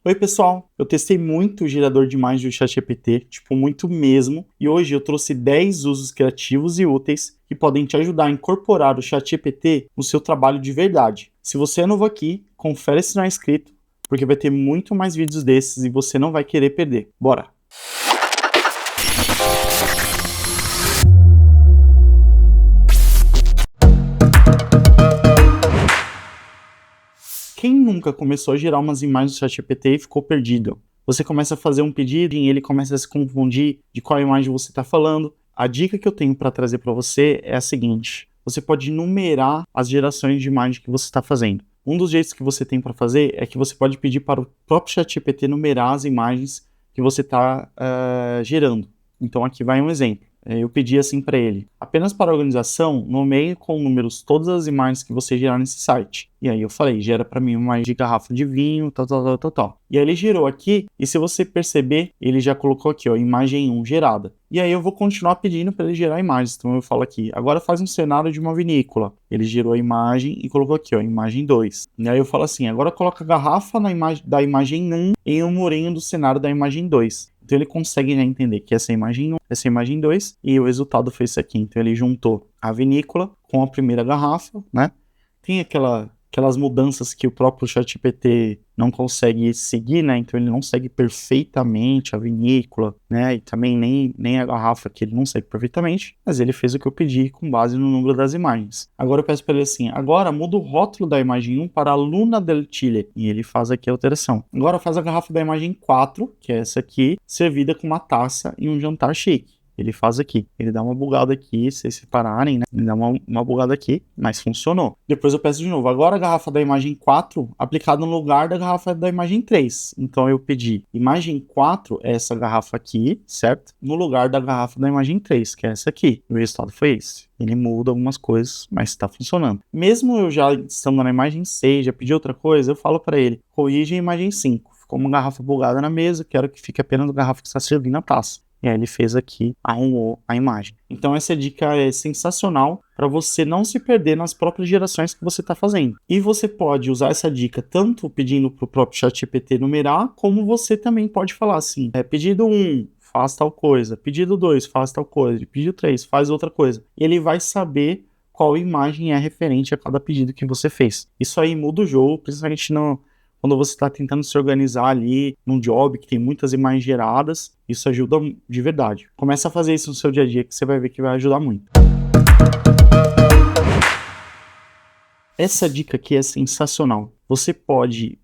Oi, pessoal! Eu testei muito o gerador de imagens do ChatGPT, muito mesmo, e hoje eu trouxe 10 usos criativos e úteis que podem te ajudar a incorporar o ChatGPT no seu trabalho de verdade. Se você é novo aqui, confere se não é inscrito, porque vai ter muito mais vídeos desses e você não vai querer perder. Bora! Quem nunca começou a gerar umas imagens do ChatGPT e ficou perdido? Você começa a fazer um pedido e ele começa a se confundir de qual imagem você está falando. A dica que eu tenho para trazer para você é a seguinte: você pode numerar as gerações de imagem que você está fazendo. Um dos jeitos que você tem para fazer é que você pode pedir para o próprio ChatGPT numerar as imagens que você está gerando. Então aqui vai um exemplo. Eu pedi assim para ele: apenas para a organização, nomeie com números todas as imagens que você gerar nesse site. E aí eu falei: gera para mim uma de garrafa de vinho, tal. E aí ele gerou aqui, e se você perceber, ele já colocou aqui, ó, imagem 1 gerada. E aí eu vou continuar pedindo para ele gerar imagens. Então eu falo aqui: agora faz um cenário de uma vinícola. Ele gerou a imagem e colocou aqui, ó, imagem 2. E aí eu falo assim: agora coloca a garrafa da imagem 1 em um murinho do cenário da imagem 2. Então ele consegue já entender que essa é a imagem 1, essa é a imagem 2, e o resultado foi isso aqui. Então ele juntou a vinícola com a primeira garrafa, né? Tem aquelas mudanças que o próprio ChatGPT não consegue seguir, né? Então ele não segue perfeitamente a vinícola, né? E também nem a garrafa que ele não segue perfeitamente, mas ele fez o que eu pedi com base no número das imagens. Agora eu peço para ele assim: agora muda o rótulo da imagem 1 para a Luna del Chile, e ele faz aqui a alteração. Agora faz a garrafa da imagem 4, que é essa aqui, servida com uma taça e um jantar chique. Ele faz aqui, ele dá uma bugada aqui, se vocês separarem, né? Ele dá uma bugada aqui, mas funcionou. Depois eu peço de novo: agora a garrafa da imagem 4 aplicada no lugar da garrafa da imagem 3. Então eu pedi imagem 4, essa garrafa aqui, certo? No lugar da garrafa da imagem 3, que é essa aqui. O resultado foi esse. Ele muda algumas coisas, mas está funcionando. Mesmo eu já estando na imagem 6, já pedi outra coisa, eu falo para ele: corrige a imagem 5. Ficou uma garrafa bugada na mesa, quero que fique apenas a garrafa que está servindo a taça. E aí ele fez aqui, arrumou a imagem. Então essa dica é sensacional para você não se perder nas próprias gerações que você está fazendo. E você pode usar essa dica tanto pedindo para o próprio ChatGPT numerar, como você também pode falar assim: pedido 1, faz tal coisa. Pedido 2, faz tal coisa. Pedido 3, faz outra coisa. E ele vai saber qual imagem é referente a cada pedido que você fez. Isso aí muda o jogo, principalmente quando você está tentando se organizar ali num job que tem muitas imagens geradas. Isso ajuda de verdade. Começa a fazer isso no seu dia a dia, que você vai ver que vai ajudar muito. Essa dica aqui é sensacional. Você pode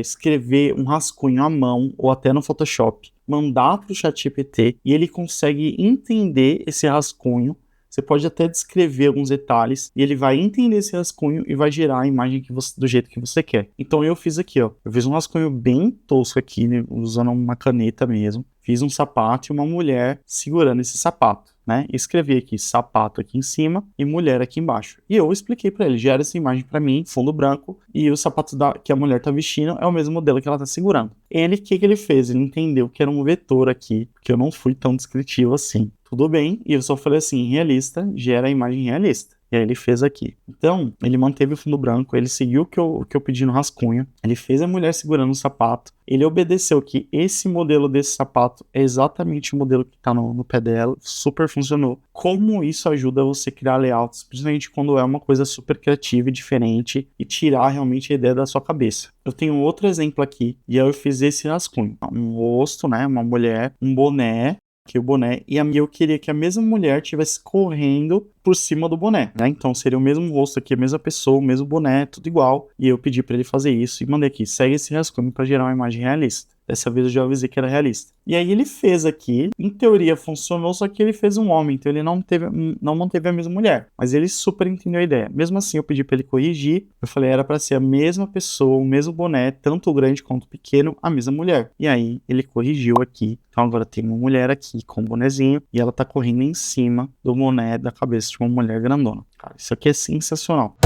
escrever um rascunho à mão ou até no Photoshop, mandar para o ChatGPT e ele consegue entender esse rascunho. Você pode até descrever alguns detalhes e ele vai entender esse rascunho e vai gerar a imagem do jeito que você quer. Então eu fiz aqui, ó. Eu fiz um rascunho bem tosco aqui, né, usando uma caneta mesmo. Fiz um sapato e uma mulher segurando esse sapato, né? Escrevi aqui sapato aqui em cima e mulher aqui embaixo. E eu expliquei para ele: gera essa imagem para mim, fundo branco, e o sapato que a mulher tá vestindo é o mesmo modelo que ela tá segurando. O que ele fez? Ele entendeu que era um vetor aqui, porque eu não fui tão descritivo assim. Tudo bem, e eu só falei assim: realista, gera a imagem realista. E aí ele fez aqui. Então, ele manteve o fundo branco, ele seguiu o que eu pedi no rascunho, ele fez a mulher segurando o sapato, ele obedeceu que esse modelo desse sapato é exatamente o modelo que está no pé dela, super funcionou. Como isso ajuda você a criar layouts, principalmente quando é uma coisa super criativa e diferente, e tirar realmente a ideia da sua cabeça. Eu tenho outro exemplo aqui, e aí eu fiz esse rascunho. Um rosto, né, uma mulher, um boné, aqui o boné, e eu queria que a mesma mulher estivesse correndo por cima do boné, né? Então seria o mesmo rosto aqui, a mesma pessoa, o mesmo boné, tudo igual. E eu pedi para ele fazer isso e mandei aqui: segue esse rascunho para gerar uma imagem realista. Dessa vez eu já avisei que era realista. E aí ele fez aqui, em teoria funcionou, só que ele fez um homem, então ele não manteve a mesma mulher. Mas ele super entendeu a ideia. Mesmo assim eu pedi para ele corrigir, eu falei: era para ser a mesma pessoa, o mesmo boné, tanto o grande quanto o pequeno, a mesma mulher. E aí ele corrigiu aqui. Então agora tem uma mulher aqui com um bonezinho e ela tá correndo em cima do boné da cabeça de uma mulher grandona. Cara, isso aqui é sensacional.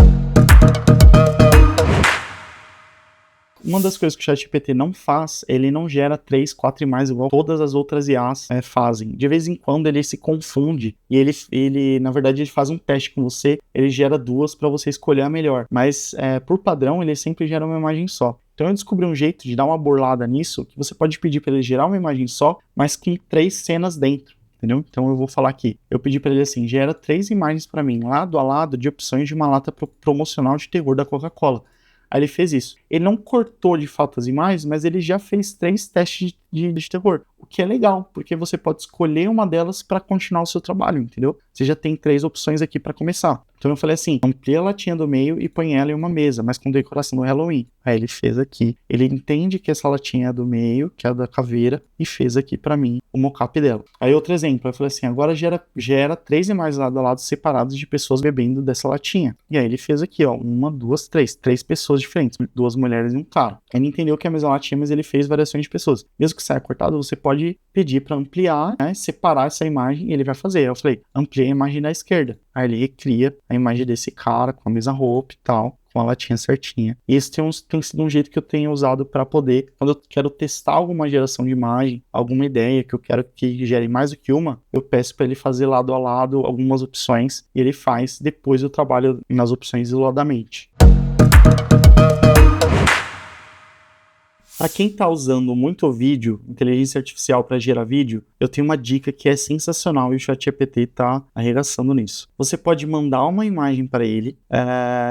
Uma das coisas que o ChatGPT não faz, ele não gera 3, 4 imagens igual todas as outras IAs fazem. De vez em quando ele se confunde e ele na verdade, ele faz um teste com você, ele gera 2 para você escolher a melhor. Mas por padrão, ele sempre gera uma imagem só. Então eu descobri um jeito de dar uma burlada nisso, que você pode pedir para ele gerar uma imagem só, mas com 3 cenas dentro. Entendeu? Então eu vou falar aqui. Eu pedi para ele assim, gera 3 imagens para mim, lado a lado, de opções de uma lata promocional de terror da Coca-Cola. Aí ele fez isso. Ele não cortou de fato as imagens, mas ele já fez 3 testes de terror. O que é legal, porque você pode escolher uma delas para continuar o seu trabalho, entendeu? Você já tem 3 opções aqui para começar. Então eu falei assim, amplia a latinha do meio e põe ela em uma mesa, mas com decoração do Halloween. Aí ele fez aqui. Ele entende que essa latinha é do meio, que é a da caveira, e fez aqui para mim o mockup dela. Aí outro exemplo, eu falei assim, agora gera 3 imagens lado a lado separadas de pessoas bebendo dessa latinha. E aí ele fez aqui, ó, 1, 2, 3. 3 pessoas diferentes, 2 mulheres e um cara. Ele entendeu que é a mesma latinha, mas ele fez variações de pessoas. Mesmo que saia cortado, você pode pedir para ampliar, né, separar essa imagem e ele vai fazer. Aí eu falei, amplia a imagem da esquerda. Aí ele recria a imagem desse cara com a mesma roupa e tal, com a latinha certinha. E esse tem sido um jeito que eu tenho usado para poder, quando eu quero testar alguma geração de imagem, alguma ideia que eu quero que gere mais do que uma, eu peço para ele fazer lado a lado algumas opções e ele faz, depois eu trabalho nas opções isoladamente. Para quem está usando muito vídeo, inteligência artificial para gerar vídeo, eu tenho uma dica que é sensacional e o ChatGPT está arregaçando nisso. Você pode mandar uma imagem para ele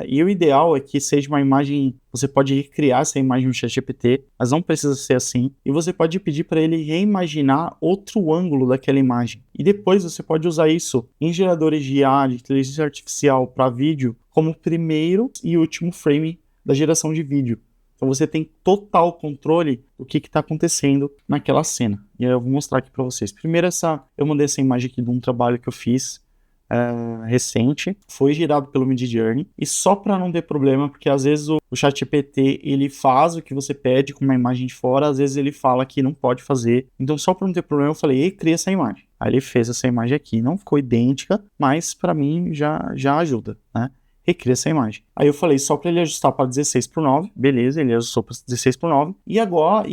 e o ideal é que seja uma imagem, você pode recriar essa imagem no ChatGPT, mas não precisa ser assim. E você pode pedir para ele reimaginar outro ângulo daquela imagem. E depois você pode usar isso em geradores de IA, de inteligência artificial para vídeo, como primeiro e último frame da geração de vídeo. Então você tem total controle do que está acontecendo naquela cena. E aí eu vou mostrar aqui para vocês. Primeiro eu mandei essa imagem aqui de um trabalho que eu fiz recente. Foi gerado pelo Midjourney. E só para não ter problema, porque às vezes o ChatGPT ele faz o que você pede com uma imagem de fora, às vezes ele fala que não pode fazer. Então só para não ter problema eu falei, ei, cria essa imagem. Aí ele fez essa imagem aqui. Não ficou idêntica, mas para mim já ajuda, né? Recria essa imagem. Aí eu falei só para ele ajustar para 16:9, beleza, ele ajustou para 16:9. E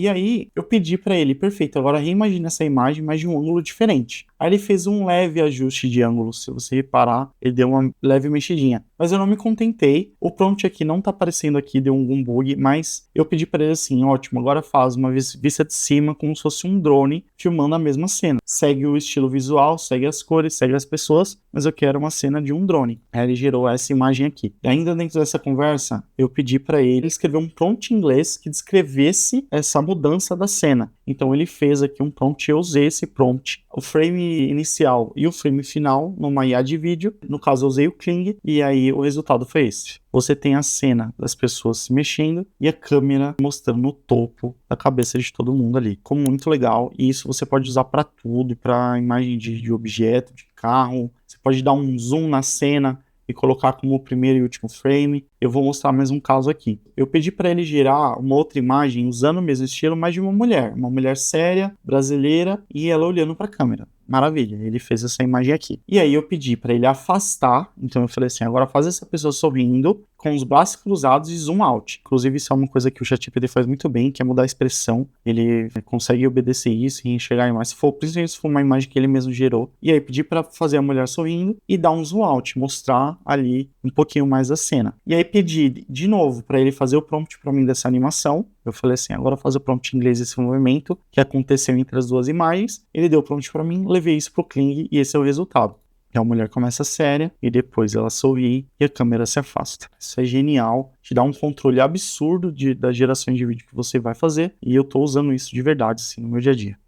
aí eu pedi para ele, perfeito, agora reimagina essa imagem, mas de um ângulo diferente. Aí ele fez um leve ajuste de ângulo, se você reparar, ele deu uma leve mexidinha. Mas eu não me contentei, o prompt aqui não tá aparecendo aqui, deu algum bug, mas eu pedi para ele assim, ótimo, agora faz uma vista de cima como se fosse um drone filmando a mesma cena. Segue o estilo visual, segue as cores, segue as pessoas, mas eu quero uma cena de um drone. Aí ele gerou essa imagem aqui. E ainda dentro dessa conversa, eu pedi para ele escrever um prompt em inglês que descrevesse essa mudança da cena. Então ele fez aqui um prompt, eu usei esse prompt, o frame inicial e o frame final numa IA de vídeo. No caso eu usei o Kling e aí o resultado foi esse. Você tem a cena das pessoas se mexendo e a câmera mostrando o topo da cabeça de todo mundo ali. Ficou muito legal e isso você pode usar para tudo, para imagem de objeto, de carro. Você pode dar um zoom na cena e colocar como o primeiro e último frame. Eu vou mostrar mais um caso aqui. Eu pedi para ele gerar uma outra imagem usando o mesmo estilo, mas de uma mulher séria, brasileira e ela olhando para a câmera. Maravilha, ele fez essa imagem aqui. E aí eu pedi para ele afastar, então eu falei assim, agora faz essa pessoa sorrindo com os braços cruzados e zoom out. Inclusive isso é uma coisa que o ChatGPT faz muito bem, que é mudar a expressão. Ele consegue obedecer isso e enxergar a imagem, principalmente se for uma imagem que ele mesmo gerou. E aí pedi para fazer a mulher sorrindo e dar um zoom out, mostrar ali um pouquinho mais da cena. E aí pedi de novo para ele fazer o prompt para mim dessa animação. Eu falei assim, agora faz o prompt em inglês desse movimento que aconteceu entre as duas imagens. Ele deu o prompt para mim, levei isso pro Kling e esse é o resultado. A mulher começa séria e depois ela sorri e a câmera se afasta. Isso é genial, te dá um controle absurdo das gerações de vídeo que você vai fazer e eu tô usando isso de verdade assim, no meu dia a dia.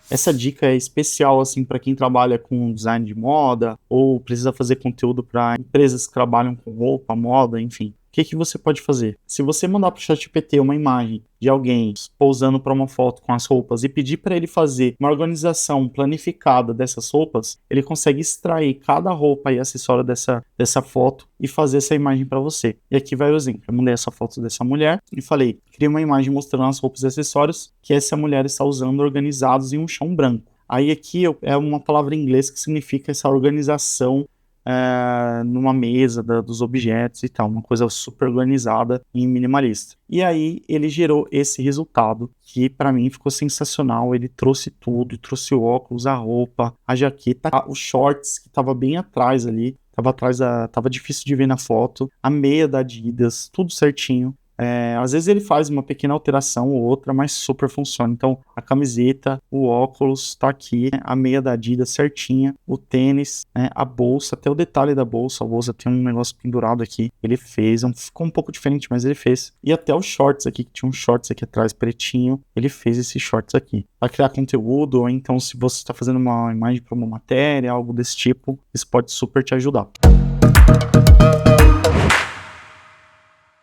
Essa dica é especial assim para quem trabalha com design de moda ou precisa fazer conteúdo para empresas que trabalham com roupa, moda, enfim. O que você pode fazer? Se você mandar para o ChatGPT uma imagem de alguém pousando para uma foto com as roupas e pedir para ele fazer uma organização planificada dessas roupas, ele consegue extrair cada roupa e acessório dessa foto e fazer essa imagem para você. E aqui vai o exemplo. Eu mandei essa foto dessa mulher e falei, cria uma imagem mostrando as roupas e acessórios que essa mulher está usando organizados em um chão branco. Aí aqui é uma palavra em inglês que significa essa organização numa mesa dos objetos e tal, uma coisa super organizada e minimalista. E aí ele gerou esse resultado que para mim ficou sensacional. Ele trouxe tudo, trouxe o óculos, a roupa, a jaqueta, os shorts que tava bem atrás ali, Tava difícil de ver na foto. A meia da Adidas, tudo certinho. Às vezes ele faz uma pequena alteração ou outra, mas super funciona. Então, a camiseta, o óculos tá aqui, né? A meia da Adidas certinha, o tênis, né? A bolsa, até o detalhe da bolsa. A bolsa tem um negócio pendurado aqui. Ele fez, ficou um pouco diferente, mas ele fez. E até os shorts aqui, que tinha um shorts aqui atrás pretinho, ele fez esses shorts aqui. Para criar conteúdo, ou então se você está fazendo uma imagem para uma matéria, algo desse tipo, isso pode super te ajudar.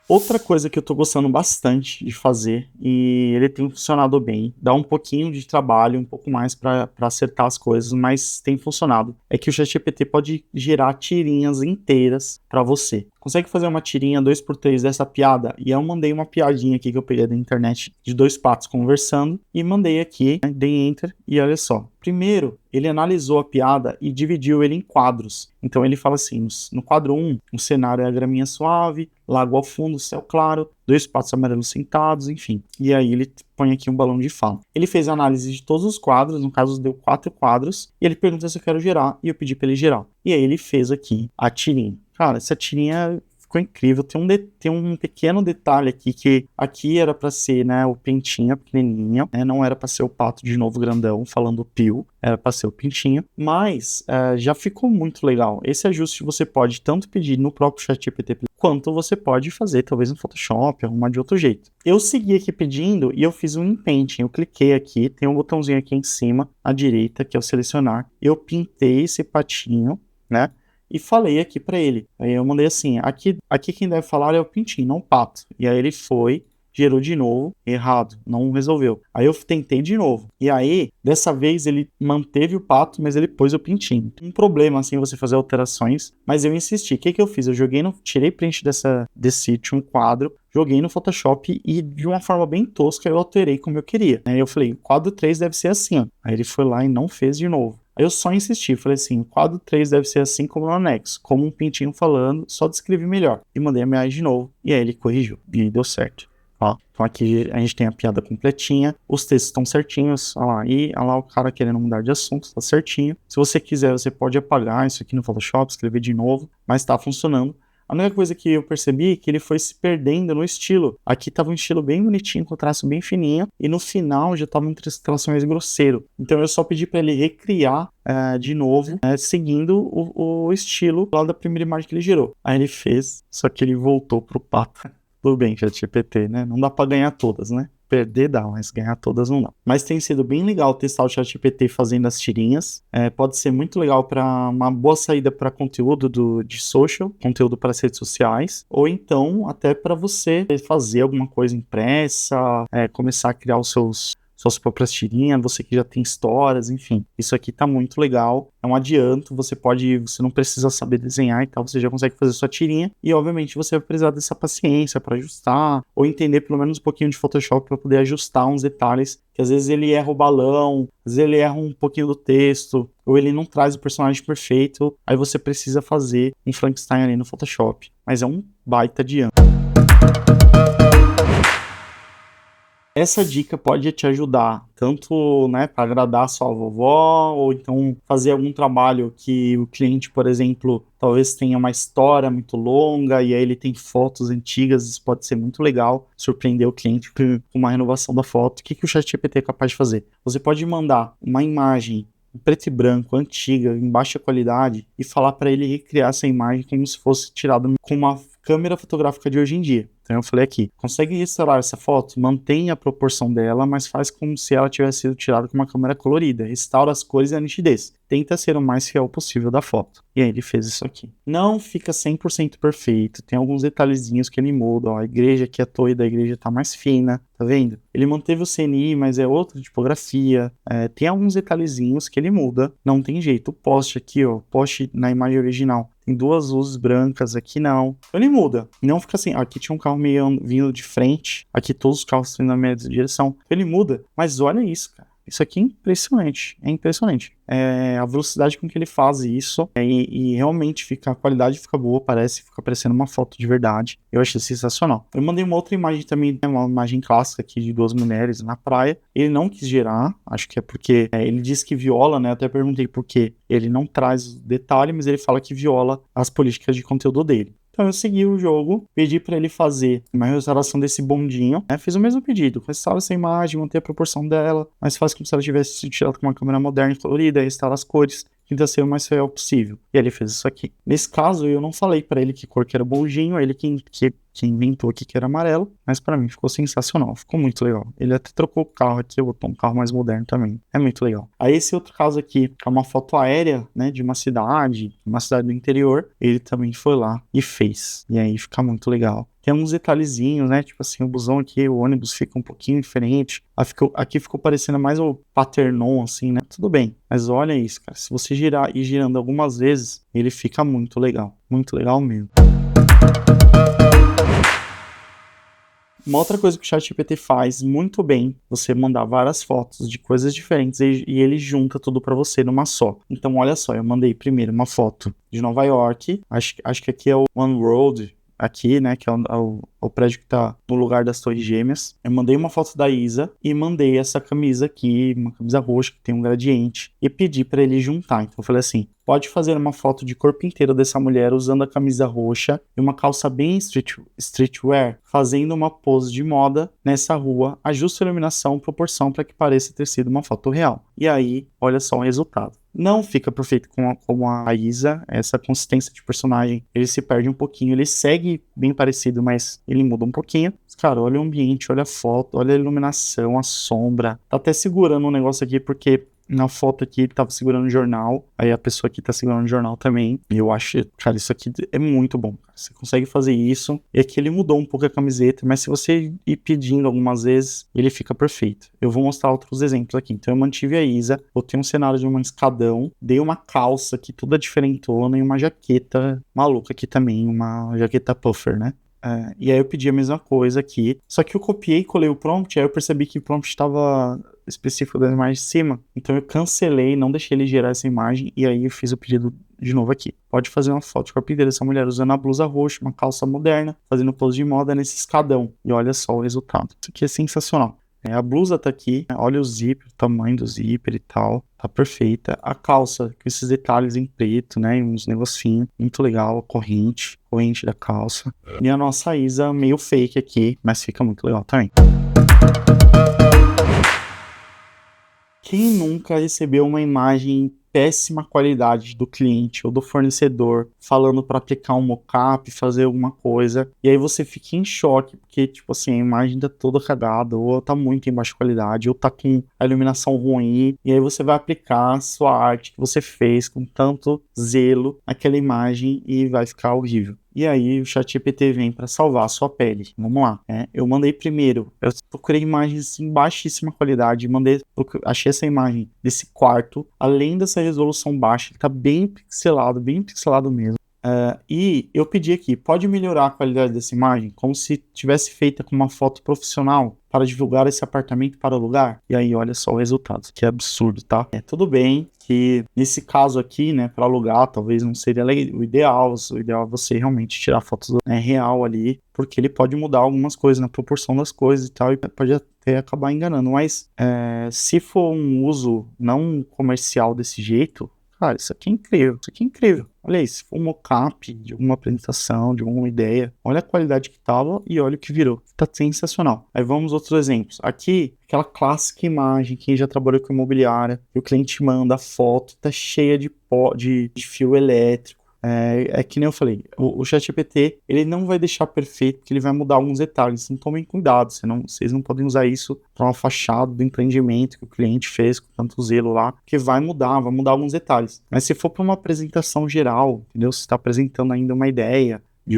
Outra coisa que eu tô gostando bastante de fazer, e ele tem funcionado bem, dá um pouquinho de trabalho, um pouco mais para acertar as coisas, mas tem funcionado, é que o ChatGPT pode gerar tirinhas inteiras para você. Consegue fazer uma tirinha 2x3 dessa piada? E eu mandei uma piadinha aqui que eu peguei da internet de 2 patos conversando e mandei aqui, né, dei enter e olha só. Primeiro, ele analisou a piada e dividiu ele em quadros. Então ele fala assim, no quadro 1, o cenário é a graminha suave, lago ao fundo, céu claro, 2 patos amarelos sentados, enfim. E aí ele põe aqui um balão de fala. Ele fez a análise de todos os quadros, no caso deu 4 quadros, e ele pergunta se eu quero gerar, e eu pedi para ele gerar. E aí ele fez aqui a tirinha. Cara, essa tirinha ficou incrível. Tem um pequeno detalhe aqui, que aqui era para ser, né, o pintinho, pequenininho, né, não era para ser o pato de novo grandão falando pio, era para ser o pintinho, mas já ficou muito legal. Esse ajuste você pode tanto pedir no próprio ChatGPT, quanto você pode fazer talvez no Photoshop, arrumar de outro jeito. Eu segui aqui pedindo e eu fiz um inpainting, eu cliquei aqui, tem um botãozinho aqui em cima, à direita, que é o selecionar, eu pintei esse patinho, né, e falei aqui pra ele. Aí eu mandei assim, aqui quem deve falar é o pintinho, não o pato. E aí ele foi, gerou de novo, errado, não resolveu. Aí eu tentei de novo. E aí, dessa vez ele manteve o pato, mas ele pôs o pintinho. Um problema assim você fazer alterações, mas eu insisti. O que eu fiz? Eu tirei print desse último quadro, joguei no Photoshop e de uma forma bem tosca eu alterei como eu queria. Aí eu falei, quadro 3 deve ser assim, ó. Aí ele foi lá e não fez de novo. Aí eu só insisti, falei assim, o quadro 3 deve ser assim como no anexo, como um pintinho falando, só descrevi melhor. E mandei a imagem de novo, e aí ele corrigiu, e deu certo. Ó, então aqui a gente tem a piada completinha, os textos estão certinhos, olha lá, e olha lá o cara querendo mudar de assunto, tá certinho. Se você quiser, você pode apagar isso aqui no Photoshop, escrever de novo, mas tá funcionando. A única coisa que eu percebi é que ele foi se perdendo no estilo. Aqui tava um estilo bem bonitinho, com traço bem fininho, e no final já tava um traço mais grosseiro. Então eu só pedi para ele recriar de novo, seguindo o estilo lá da primeira imagem que ele gerou. Aí ele fez, só que ele voltou pro pato. Tudo bem, ChatGPT, né? Não dá para ganhar todas, né? Perder dá, mas ganhar todas não dá. Mas tem sido bem legal testar o ChatGPT fazendo as tirinhas. Pode ser muito legal para uma boa saída para conteúdo de social, conteúdo para as redes sociais, ou então até para você fazer alguma coisa impressa, começar a criar suas próprias tirinhas, você que já tem histórias, enfim. Isso aqui tá muito legal, é um adianto, você não precisa saber desenhar e tal, você já consegue fazer sua tirinha, e obviamente você vai precisar dessa paciência para ajustar, ou entender pelo menos um pouquinho de Photoshop para poder ajustar uns detalhes, que às vezes ele erra o balão, às vezes ele erra um pouquinho do texto, ou ele não traz o personagem perfeito, aí você precisa fazer um Frankenstein ali no Photoshop, mas é um baita adianto. Essa dica pode te ajudar, tanto, né, para agradar a sua vovó, ou então fazer algum trabalho que o cliente, por exemplo, talvez tenha uma história muito longa, e aí ele tem fotos antigas, isso pode ser muito legal, surpreender o cliente com uma renovação da foto. O que o ChatGPT é capaz de fazer? Você pode mandar uma imagem em preto e branco, antiga, em baixa qualidade, e falar para ele recriar essa imagem como se fosse tirada com uma câmera fotográfica de hoje em dia. Então eu falei aqui, consegue restaurar essa foto? Mantém a proporção dela, mas faz como se ela tivesse sido tirada com uma câmera colorida. Restaura as cores e a nitidez. Tenta ser o mais fiel possível da foto. E aí ele fez isso aqui. Não fica 100% perfeito, tem alguns detalhezinhos que ele muda. Ó, a igreja aqui, a torre da igreja tá mais fina, tá vendo? Ele manteve o CNI, mas é outra tipografia. Tem alguns detalhezinhos que ele muda, não tem jeito. O poste aqui, ó, poste na imagem original, tem 2 luzes brancas, aqui não. Então ele muda. Não fica assim, aqui tinha um carro meio vindo de frente, aqui todos os carros estão indo na mesma direção. Ele muda, mas olha isso, cara. Isso aqui é impressionante. A velocidade com que ele faz isso e realmente a qualidade fica boa, fica parecendo uma foto de verdade. Eu achei sensacional. Eu mandei uma outra imagem também, né, uma imagem clássica aqui de 2 mulheres na praia. Ele não quis gerar, acho que é porque ele disse que viola, né? Eu até perguntei por quê. Ele não traz detalhe, mas ele fala que viola as políticas de conteúdo dele. Então eu segui o jogo, pedi para ele fazer uma restauração desse bondinho, né? Fiz o mesmo pedido, restaura essa imagem, manter a proporção dela, mas faz como se ela tivesse sido tirada com uma câmera moderna e colorida, restaura as cores, tenta ser o mais fiel possível. E ele fez isso aqui. Nesse caso, eu não falei para ele que cor que era o bondinho, ele que inventou aqui que era amarelo, mas para mim ficou sensacional, ficou muito legal. Ele até trocou o carro aqui, botou um carro mais moderno também, é muito legal. Aí esse outro caso aqui, que é uma foto aérea, né, de uma cidade do interior, ele também foi lá e fez, e aí fica muito legal. Tem uns detalhezinhos, né, tipo assim, o busão aqui, o ônibus fica um pouquinho diferente, aqui ficou parecendo mais o Paternon, assim, né, tudo bem, mas olha isso, cara, se você ir girando algumas vezes, ele fica muito legal mesmo. Uma outra coisa que o ChatGPT faz muito bem, você mandar várias fotos de coisas diferentes e ele junta tudo para você numa só. Então, olha só, eu mandei primeiro uma foto de Nova York, acho que aqui é o One World, aqui, né, que é o prédio que tá no lugar das Torres Gêmeas. Eu mandei uma foto da Isa e mandei essa camisa aqui, uma camisa roxa que tem um gradiente, e pedi para ele juntar. Então eu falei assim, pode fazer uma foto de corpo inteiro dessa mulher usando a camisa roxa e uma calça bem streetwear, fazendo uma pose de moda nessa rua, ajuste a iluminação, proporção para que pareça ter sido uma foto real. E aí, olha só o resultado. Não fica perfeito como a Isa, essa consistência de personagem, ele se perde um pouquinho, ele segue bem parecido, mas ele muda um pouquinho. Mas, cara, olha o ambiente, olha a foto, olha a iluminação, a sombra. Tá até segurando um negócio aqui, porque na foto aqui ele tava segurando o jornal, aí a pessoa aqui tá segurando o jornal também. E eu acho, cara, isso aqui é muito bom, cara. Você consegue fazer isso. E aqui ele mudou um pouco a camiseta, mas se você ir pedindo algumas vezes, ele fica perfeito. Eu vou mostrar outros exemplos aqui. Então eu mantive a Isa, botei um cenário de um escadão, dei uma calça aqui toda diferentona e uma jaqueta maluca aqui também, uma jaqueta puffer, né? E aí eu pedi a mesma coisa aqui, só que eu copiei e colei o prompt, aí eu percebi que o prompt estava específico da imagem de cima, então eu cancelei, não deixei ele gerar essa imagem, e aí eu fiz o pedido de novo aqui. Pode fazer uma foto de corpo inteiro dessa mulher usando a blusa roxa, uma calça moderna, fazendo pose de moda nesse escadão, e olha só o resultado. Isso aqui é sensacional. A blusa tá aqui, olha o zíper, o tamanho do zíper e tal, tá perfeita. A calça, com esses detalhes em preto, né, e uns negocinhos, muito legal, a corrente da calça. E a nossa Isa meio fake aqui, mas fica muito legal também. Quem nunca recebeu uma imagem péssima qualidade do cliente ou do fornecedor falando para aplicar um mockup, fazer alguma coisa, e aí você fica em choque, porque, tipo assim, a imagem tá toda cagada, ou tá muito em baixa qualidade, ou tá com a iluminação ruim, e aí você vai aplicar a sua arte que você fez com tanto zelo naquela imagem e vai ficar horrível. E aí o ChatGPT vem para salvar a sua pele. Vamos lá. Eu mandei primeiro, eu procurei imagens em baixíssima qualidade, achei essa imagem desse quarto, além dessa resolução baixa, ele tá bem pixelado mesmo. E eu pedi aqui, pode melhorar a qualidade dessa imagem, como se tivesse feita com uma foto profissional para divulgar esse apartamento para alugar. E aí olha só o resultado, que é absurdo, tá? Tudo bem que nesse caso aqui, né, para alugar, talvez não seria o ideal é você realmente tirar fotos real ali, porque ele pode mudar algumas coisas na proporção das coisas e tal, e pode até acabar enganando, mas se for um uso não comercial desse jeito, cara, isso aqui é incrível. Olha isso, se for um mockup de alguma apresentação, de alguma ideia, olha a qualidade que tava e olha o que virou. Tá sensacional. Aí vamos outros exemplos. Aqui, aquela clássica imagem, quem já trabalhou com imobiliária, e o cliente manda a foto, tá cheia de fio elétrico. Que nem eu falei, o ChatGPT, ele não vai deixar perfeito, porque ele vai mudar alguns detalhes, então tomem cuidado, vocês não podem usar isso para uma fachada do empreendimento que o cliente fez com tanto zelo lá, porque vai mudar alguns detalhes. Mas se for para uma apresentação geral, entendeu? Se está apresentando ainda uma ideia de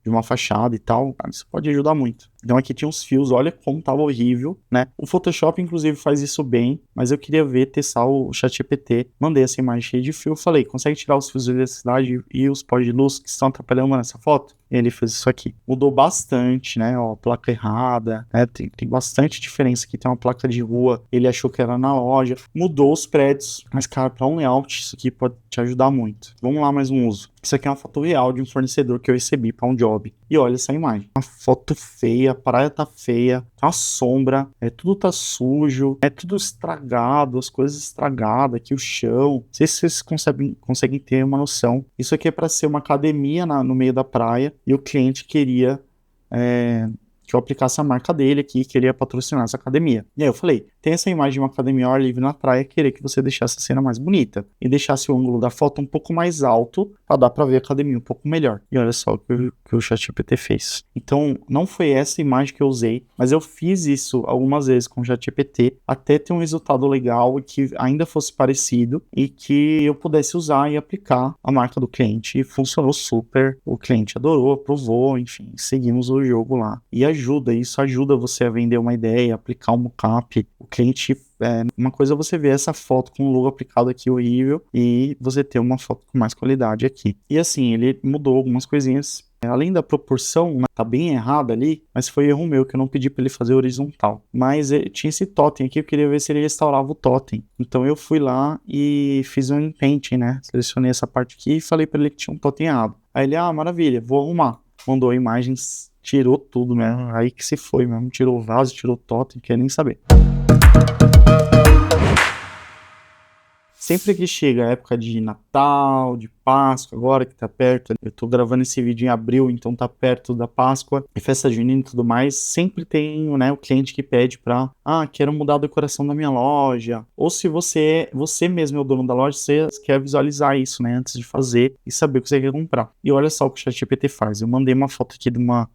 uma fachada e tal, cara, isso pode ajudar muito. Então aqui tinha uns fios, olha como tava horrível, né? O Photoshop, inclusive, faz isso bem, mas eu queria testar o ChatGPT. Mandei essa imagem cheia de fio, falei, consegue tirar os fios de eletricidade e os pós de luz que estão atrapalhando nessa foto? Ele fez isso aqui. Mudou bastante, né? Ó, placa errada, né? Tem bastante diferença aqui. Tem uma placa de rua, ele achou que era na loja. Mudou os prédios. Mas, cara, para um layout, isso aqui pode te ajudar muito. Vamos lá, mais um uso. Isso aqui é uma foto real de um fornecedor que eu recebi para um job. E olha essa imagem. Uma foto feia, a praia tá feia, tá sombra, tudo tá sujo, é tudo estragado, as coisas estragadas, aqui o chão. Não sei se vocês conseguem ter uma noção. Isso aqui é para ser uma academia no meio da praia e o cliente queria que eu aplicasse a marca dele aqui, queria patrocinar essa academia. E aí eu falei, tem essa imagem de uma academia ao ar livre na praia, queria que você deixasse a cena mais bonita e deixasse o ângulo da foto um pouco mais alto para dar para ver a academia um pouco melhor. E olha só o que o ChatGPT fez. Então, não foi essa imagem que eu usei, mas eu fiz isso algumas vezes com o ChatGPT até ter um resultado legal e que ainda fosse parecido e que eu pudesse usar e aplicar a marca do cliente. E funcionou super, o cliente adorou, aprovou, enfim, seguimos o jogo lá. E isso ajuda você a vender uma ideia, aplicar um mockup. O cliente, uma coisa é você ver essa foto com o logo aplicado aqui horrível e você ter uma foto com mais qualidade aqui. E assim, ele mudou algumas coisinhas. Além da proporção, tá bem errada ali, mas foi erro meu, que eu não pedi para ele fazer horizontal. Mas tinha esse totem aqui, eu queria ver se ele restaurava o totem. Então eu fui lá e fiz um inpainting, né? Selecionei essa parte aqui e falei para ele que tinha um totem errado. Aí ele, maravilha, vou arrumar. Mandou imagens, tirou tudo mesmo, aí que se foi mesmo. Tirou o vaso, tirou o totem, não quer nem saber. Sempre que chega a época de Natal, de Páscoa, agora que tá perto, eu tô gravando esse vídeo em abril, então tá perto da Páscoa, e festa junina e tudo mais, sempre tem, né, o cliente que pede pra, quero mudar a decoração da minha loja, ou se você mesmo é o dono da loja, você quer visualizar isso, né, antes de fazer e saber o que você quer comprar. E olha só o que o ChatGPT faz, eu mandei uma foto aqui de uma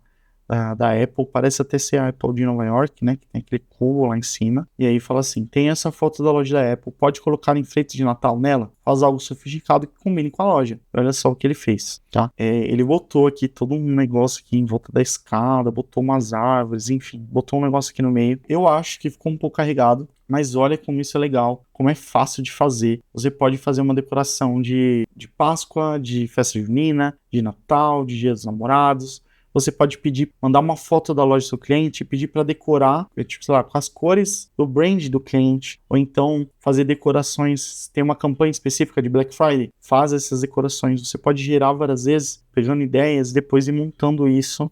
da Apple, parece até ser a Apple de Nova York, né, que tem aquele cubo lá em cima, e aí fala assim, tem essa foto da loja da Apple, pode colocar enfeite de Natal nela? Faz algo sofisticado que combine com a loja. Olha só o que ele fez, tá? Ele botou aqui todo um negócio aqui em volta da escada, botou umas árvores, enfim, botou um negócio aqui no meio. Eu acho que ficou um pouco carregado, mas olha como isso é legal, como é fácil de fazer. Você pode fazer uma decoração de Páscoa, de festa junina, de Natal, de Dia dos Namorados. Você pode mandar uma foto da loja do seu cliente e pedir para decorar, tipo, sei lá, com as cores do brand do cliente. Ou então fazer decorações, tem uma campanha específica de Black Friday, faz essas decorações. Você pode gerar várias vezes, pegando ideias, depois ir montando isso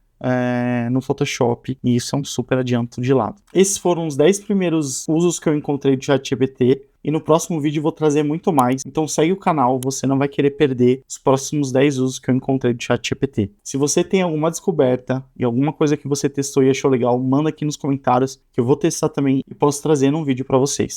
no Photoshop, e isso é um super adianto de lado. Esses foram os 10 primeiros usos que eu encontrei do ChatGPT. E no próximo vídeo eu vou trazer muito mais, então segue o canal, você não vai querer perder os próximos 10 usos que eu encontrei do ChatGPT. Se você tem alguma descoberta e alguma coisa que você testou e achou legal, manda aqui nos comentários que eu vou testar também e posso trazer num vídeo para vocês.